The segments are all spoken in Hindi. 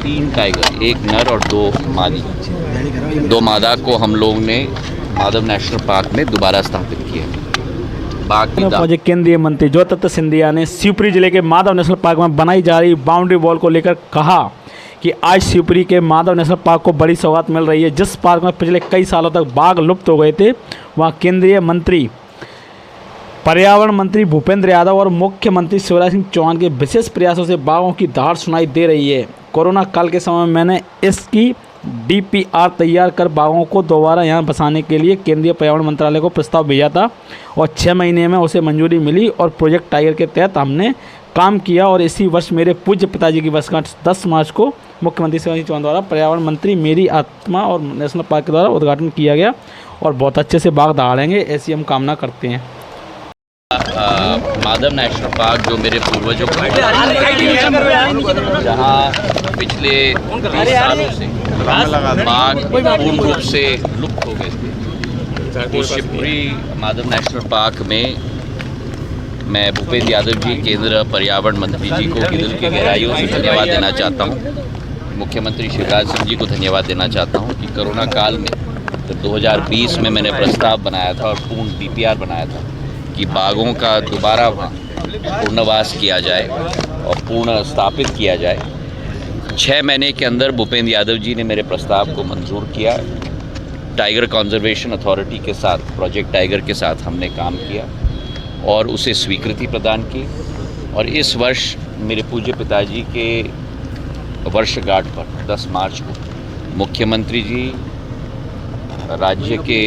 3 टाइगर, एक नर और 2 मादी। 2 मादा को हम लोग ने माधव नेशनल पार्क में दोबारा स्थापित किया। बाकी पहुंचे केंद्रीय मंत्री ज्योतिरादित्य सिंधिया ने शिवपुरी जिले के माधव नेशनल पार्क में बनाई जा रही बाउंड्री वॉल को लेकर कहा कि आज शिवपुरी के माधव नेशनल पार्क को बड़ी सौगात मिल रही है। जिस पार्क में पिछले कई सालों तक बाघ लुप्त हो गए थे, वहाँ केंद्रीय मंत्री पर्यावरण मंत्री भूपेंद्र यादव और मुख्यमंत्री शिवराज सिंह चौहान के विशेष प्रयासों से बाघों की दहाड़ सुनाई दे रही है। कोरोना काल के समय में मैंने इसकी DPR तैयार कर बाघों को दोबारा यहाँ बसाने के लिए केंद्रीय पर्यावरण मंत्रालय को प्रस्ताव भेजा था और 6 महीने में उसे मंजूरी मिली और प्रोजेक्ट टाइगर के तहत हमने काम किया। और इसी वर्ष मेरे पूज्य पिताजी की वर्षगांठ 10 मार्च को मुख्यमंत्री शिवराज सिंह चौहान द्वारा पर्यावरण मंत्री मेरी आत्मा और नेशनल पार्क के द्वारा उद्घाटन किया गया और बहुत अच्छे से बाघ दहाड़ेंगे, ऐसी हम कामना करते हैं। माधव नेशनल पार्क जो मेरे पूर्वजों का जहाँ पिछले 30 सालों से बाघ पूर्ण रूप से लुप्त हो गए थे, तो शिवपुरी माधव नेशनल पार्क में मैं भूपेंद्र यादव जी, केंद्र पर्यावरण मंत्री जी को दिल की गहराइयों से धन्यवाद देना चाहता हूँ। मुख्यमंत्री शिवराज सिंह जी को धन्यवाद देना चाहता हूँ कि कोरोना काल में जब 2020 में मैंने प्रस्ताव बनाया था और पूर्ण DPR बनाया था कि बाघों का दोबारा वहाँ पुनर्वास किया जाए और पूर्ण स्थापित किया जाए। 6 महीने के अंदर भूपेंद्र यादव जी ने मेरे प्रस्ताव को मंजूर किया। टाइगर कंजर्वेशन अथॉरिटी के साथ, प्रोजेक्ट टाइगर के साथ हमने काम किया और उसे स्वीकृति प्रदान की। और इस वर्ष मेरे पूज्य पिताजी के वर्षगांठ पर 10 मार्च को मुख्यमंत्री जी, राज्य के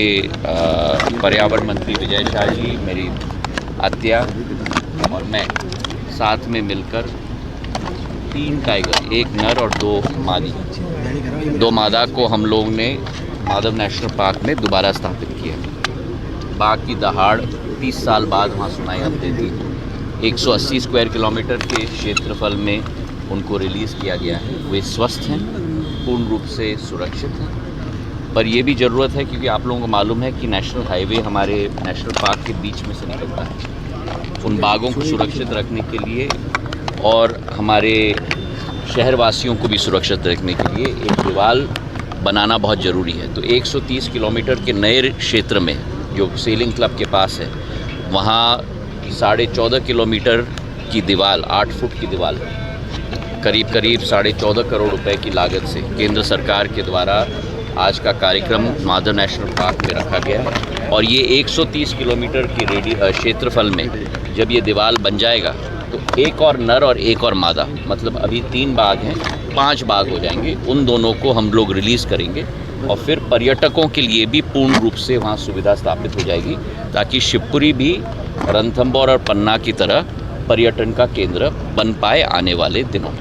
पर्यावरण मंत्री विजय शाह जी, मेरी आत्या और मैं साथ में मिलकर 3 टाइगर, एक नर और 2 मादी, 2 मादा को हम लोग ने माधव नेशनल पार्क में दोबारा स्थापित किया। बाघ की दहाड़ 30 साल बाद वहाँ सुनाई अब देती है। 180 स्क्वायर किलोमीटर के क्षेत्रफल में उनको रिलीज़ किया गया है। वे स्वस्थ हैं, पूर्ण रूप से सुरक्षित हैं। पर यह भी ज़रूरत है क्योंकि आप लोगों को मालूम है कि नेशनल हाईवे हमारे नेशनल पार्क के बीच में से निकलता है। उन बाघों को सुरक्षित रखने के लिए और हमारे शहरवासियों को भी सुरक्षित रखने के लिए एक दीवार बनाना बहुत ज़रूरी है। तो 130 किलोमीटर के नए क्षेत्र में जो सेलिंग क्लब के पास है, वहाँ 14.5 किलोमीटर की दीवार, 8 फुट की दीवार, करीब 14.5 करोड़ रुपए की लागत से केंद्र सरकार के द्वारा आज का कार्यक्रम माधव नेशनल पार्क में रखा गया है। और ये 130 किलोमीटर की क्षेत्रफल में जब ये दीवार बन जाएगा तो एक और नर और एक और मादा, मतलब अभी 3 बाघ हैं, 5 बाघ हो जाएंगे। उन दोनों को हम लोग रिलीज़ करेंगे और फिर पर्यटकों के लिए भी पूर्ण रूप से वहाँ सुविधा स्थापित हो जाएगी ताकि शिवपुरी भी रणथंभौर और पन्ना की तरह पर्यटन का केंद्र बन पाए आने वाले दिनों में।